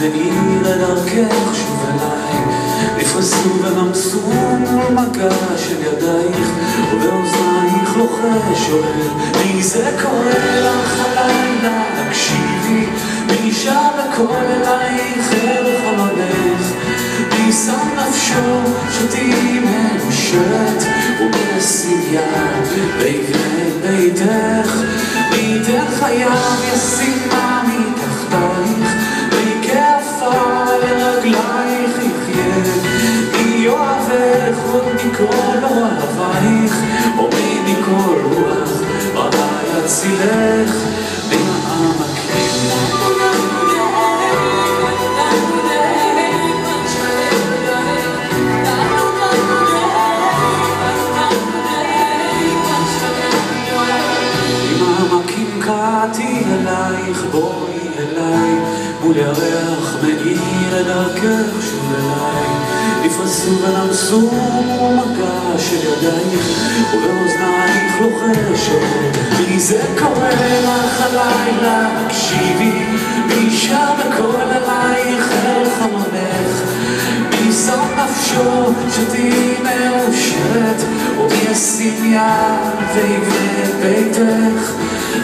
מאיר את דרכך שוב אליי, נפרסו ורמסו מול מגע של ידייך, ובאוזנייך לוחש שואל, מי זה קורא לך הלילה? תקשיבי, מי שר וקורא אלייך אל חלונך, מי שם נפשו שתהיי מאושרת, ובשים יד ויבנה ביתך, מי ייתן חייו ישימה מתחתייך, וכעפר לרגלייך יחיה, מי יאהבך עוד מכל אוהבייך, ומי מכל רוח רעה יצילך מהעמקים. קראתי אלייך, בואי אליי, מול ירח מאיר את דרכך שוב אליי, נפרסו ונמסו מול מגע של ידייך, ובאוזנייך לוחש מי זה קורא לך הלילה? תקשיבי, מי שר וקורא אלייך אל חלונך, מי שם נפשו שתהיי מאושרת, ומי ישים יד ויבנה ביתך,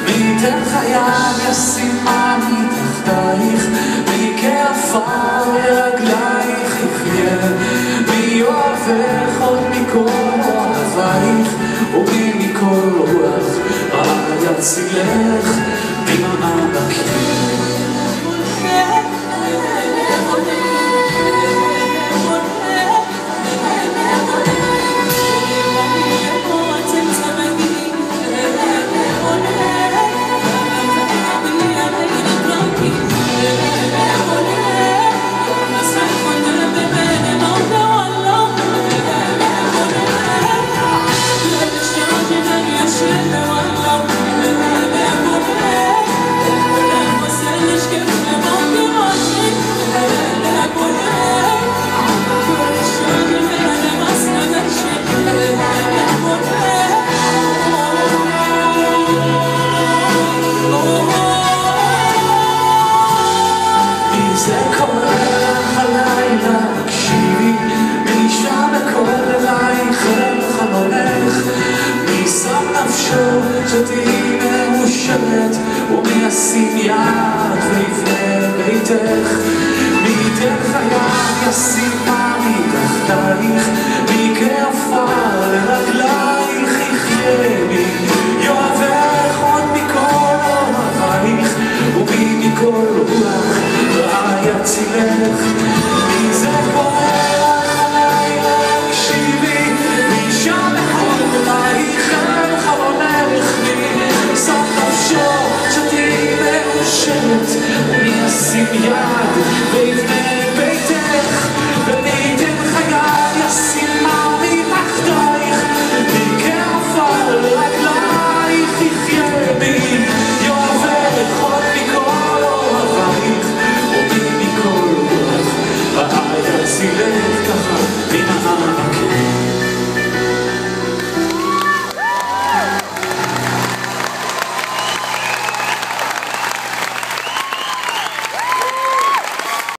מי ייתן חייו ישימה מתחתייך, מי כעפר לרגלייך יחיה, מי יאהבך עוד מכל אוהבייך, ומי מכל רוח רעה יצילך מהעמקים. שתהיי מאושרת, ומי ישים יד ויבנה ביתך, מי ייתן חייו ישימה מתחתייך, מי כעפר לרגלייך יחיה, מי יאהבך עוד מכל אוהבייך, ומי מכל רוח רעה יצילך